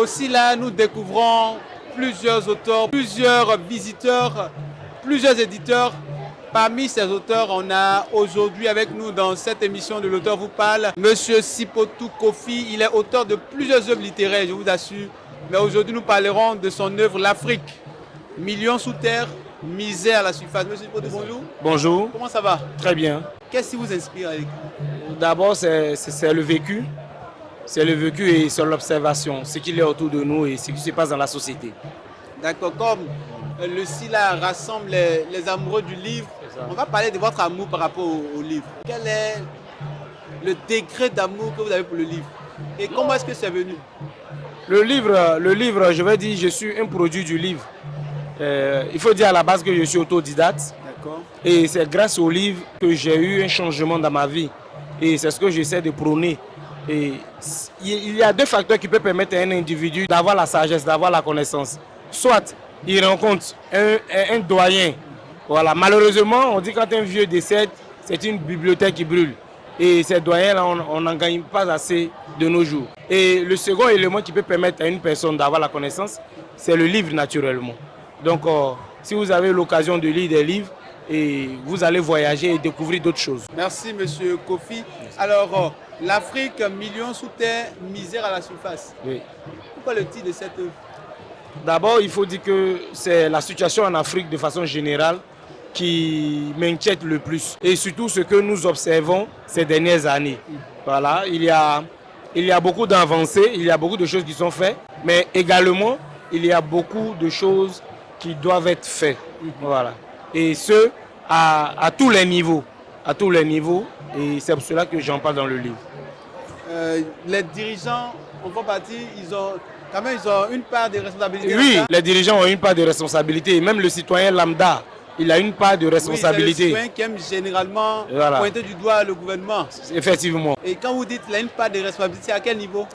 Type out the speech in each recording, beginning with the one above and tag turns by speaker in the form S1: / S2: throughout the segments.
S1: aussi là, nous découvrons plusieurs auteurs, plusieurs visiteurs, plusieurs éditeurs. Parmi ces auteurs, on a aujourd'hui avec nous dans cette émission de l'auteur vous parle, Monsieur Sipotou Kofi. Il est auteur de plusieurs œuvres littéraires, je vous assure. Mais aujourd'hui, nous parlerons de son œuvre L'Afrique. Millions sous terre, misère à la surface. Monsieur Sipotou, bonjour.
S2: Bonjour.
S1: Comment ça va?
S2: Très bien.
S1: Qu'est-ce qui vous inspire à l'écrit?
S2: D'abord, c'est le vécu. C'est le vécu et c'est l'observation, ce qu'il y a autour de nous et ce qui se passe dans la société.
S1: D'accord, comme le SILA rassemble les amoureux du livre, on va parler de votre amour par rapport au livre. Quel est le degré d'amour que vous avez pour le livre? Et comment est-ce que c'est venu?
S2: Le livre, je vais dire, je suis un produit du livre. Il faut dire à la base que je suis autodidacte.
S1: D'accord.
S2: Et c'est grâce au livre que j'ai eu un changement dans ma vie. Et c'est ce que j'essaie de prôner. Et il y a deux facteurs qui peuvent permettre à un individu d'avoir la sagesse, d'avoir la connaissance. Soit il rencontre un doyen. Voilà. Malheureusement, on dit quand un vieux décède, c'est une bibliothèque qui brûle. Et ces doyens-là, on n'en gagne pas assez de nos jours. Et le second élément qui peut permettre à une personne d'avoir la connaissance, c'est le livre naturellement. Donc, si vous avez l'occasion de lire des livres, et vous allez voyager et découvrir d'autres choses.
S1: Merci, Monsieur Kofi. Alors, l'Afrique, millions sous terre, misère à la surface.
S2: Oui.
S1: Pourquoi le titre de cette œuvre?
S2: D'abord, il faut dire que c'est la situation en Afrique de façon générale qui m'inquiète le plus. Et surtout ce que nous observons ces dernières années. Voilà, il y a beaucoup d'avancées, il y a beaucoup de choses qui sont faites, mais également, il y a beaucoup de choses qui doivent être faites. Voilà. Et ce, à tous les niveaux. À tous les niveaux. Et c'est pour cela que j'en parle dans le livre.
S1: Les dirigeants en font partie, ils ont une part de responsabilité.
S2: Oui, les dirigeants ont une part de responsabilité. Même le citoyen lambda, il a une part de responsabilité.
S1: Oui, c'est le citoyen qui aime généralement pointer du doigt le gouvernement.
S2: Effectivement.
S1: Et quand vous dites qu'il a une part de responsabilité, à quel niveau?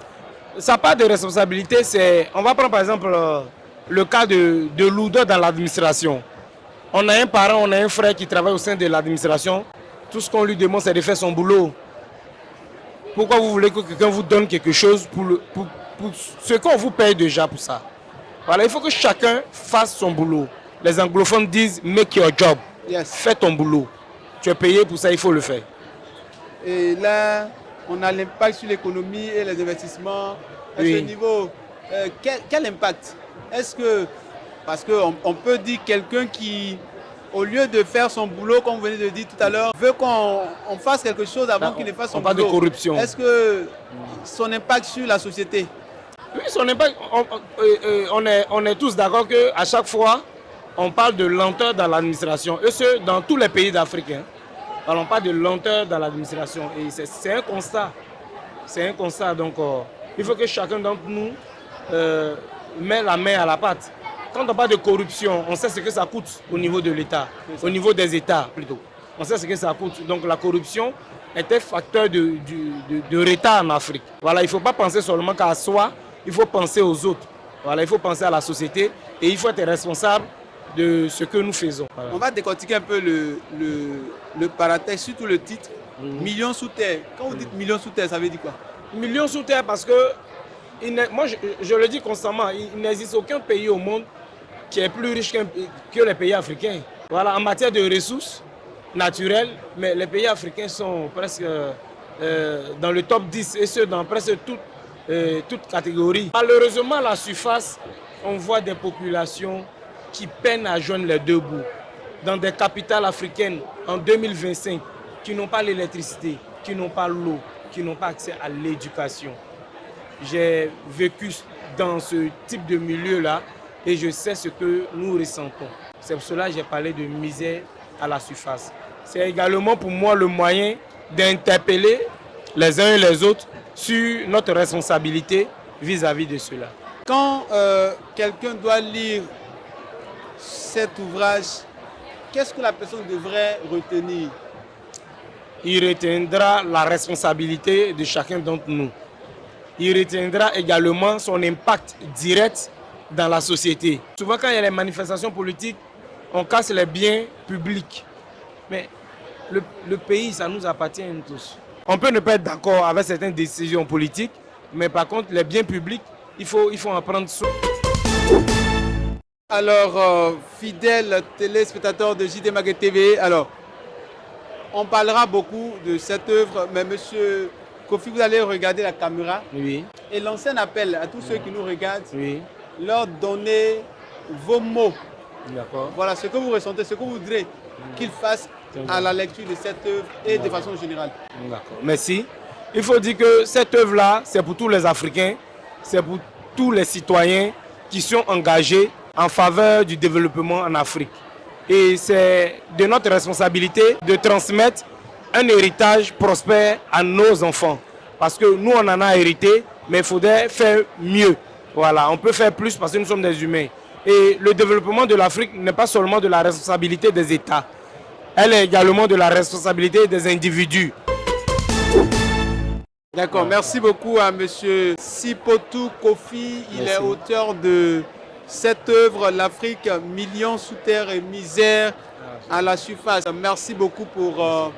S2: Sa part de responsabilité, c'est... On va prendre par exemple le cas de lourdeur dans l'administration. On a un parent, on a un frère qui travaille au sein de l'administration. Tout ce qu'on lui demande, c'est de faire son boulot. Pourquoi vous voulez que quelqu'un vous donne quelque chose pour ce qu'on vous paye déjà pour ça? Voilà, il faut que chacun fasse son boulot. Les anglophones disent « make your job ».
S1: Yes.
S2: Fais ton boulot. Tu es payé pour ça, il faut le faire.
S1: Et là, on a l'impact sur l'économie et les investissements. À ce niveau, quel impact? Est-ce que... Parce qu'on peut dire quelqu'un qui, au lieu de faire son boulot, comme vous venez de dire tout à l'heure, veut qu'on fasse quelque chose avant qu'il ne fasse son boulot.
S2: On parle de corruption.
S1: Est-ce que son impact sur la société?
S2: Oui, son impact, on est tous d'accord qu'à chaque fois, on parle de lenteur dans l'administration. Et ce, dans tous les pays d'Afrique. Alors, on parle de lenteur dans l'administration. Et c'est un constat. C'est un constat. Donc, il faut que chacun d'entre nous mette la main à la pâte. Quand on parle de corruption, on sait ce que ça coûte au niveau de l'État, au niveau des États plutôt. On sait ce que ça coûte. Donc la corruption est un facteur de retard en Afrique. Voilà, il ne faut pas penser seulement qu'à soi, il faut penser aux autres. Voilà, il faut penser à la société et il faut être responsable de ce que nous faisons. Voilà.
S1: On va décortiquer un peu le paratexte, surtout le titre. Millions sous terre. Quand vous dites millions sous terre, ça veut dire quoi?
S2: Millions sous terre parce que, moi je le dis constamment, il n'existe aucun pays au monde qui est plus riche que les pays africains. Voilà, en matière de ressources naturelles, mais les pays africains sont presque dans le top 10 et ce, dans presque toutes catégories. Malheureusement, à la surface, on voit des populations qui peinent à joindre les deux bouts. Dans des capitales africaines, en 2025, qui n'ont pas l'électricité, qui n'ont pas l'eau, qui n'ont pas accès à l'éducation. J'ai vécu dans ce type de milieu-là, et je sais ce que nous ressentons. C'est pour cela que j'ai parlé de misère à la surface. C'est également pour moi le moyen d'interpeller les uns et les autres sur notre responsabilité vis-à-vis de cela.
S1: Quand quelqu'un doit lire cet ouvrage, qu'est-ce que la personne devrait retenir?
S2: Il retiendra la responsabilité de chacun d'entre nous. Il retiendra également son impact direct dans la société. Souvent, quand il y a les manifestations politiques, on casse les biens publics. Mais le pays, ça nous appartient tous. On peut ne pas être d'accord avec certaines décisions politiques, mais par contre, les biens publics, il faut en prendre soin.
S1: Alors, fidèles téléspectateurs de JD Mag TV, alors, on parlera beaucoup de cette œuvre, mais monsieur Kofi, vous allez regarder la caméra
S2: Oui,
S1: et lancer un appel à tous ceux qui nous regardent,
S2: oui,
S1: leur donner vos mots.
S2: d'accord.
S1: Voilà ce que vous ressentez, ce que vous voudrez qu'ils fassent à la lecture de cette œuvre et de façon générale.
S2: D'accord, merci. Il faut dire que cette œuvre-là, c'est pour tous les Africains, c'est pour tous les citoyens qui sont engagés en faveur du développement en Afrique. Et c'est de notre responsabilité de transmettre un héritage prospère à nos enfants. Parce que nous, on en a hérité, mais il faudrait faire mieux. Voilà, on peut faire plus parce que nous sommes des humains. Et le développement de l'Afrique n'est pas seulement de la responsabilité des États. Elle est également de la responsabilité des individus.
S1: D'accord, merci beaucoup à monsieur Sipotou Kofi. Il
S2: Merci.
S1: est auteur de cette œuvre, L'Afrique, millions sous terre et misère à la surface. Merci beaucoup pour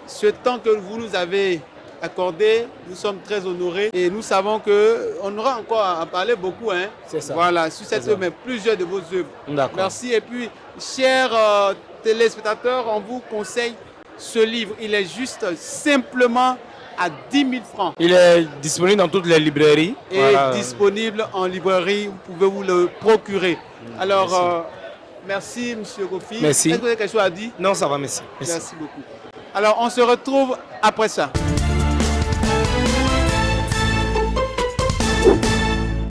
S1: ce temps que vous nous avez accordé. Nous sommes très honorés et nous savons qu'on aura encore à parler beaucoup. Hein.
S2: C'est ça.
S1: Voilà, sur cette
S2: C'est ça.
S1: œuvre, mais plusieurs de vos œuvres.
S2: D'accord.
S1: Merci. Et puis, chers téléspectateurs, on vous conseille ce livre. Il est juste simplement à 10 000 francs
S2: Il est disponible dans toutes les librairies.
S1: et
S2: Voilà.
S1: disponible en librairie. Vous pouvez vous le procurer. Alors, merci, M. Kofi.
S2: Merci.
S1: Est-ce que vous avez quelque chose à dire?
S2: Non, ça va, merci.
S1: Merci beaucoup. Alors, on se retrouve après ça.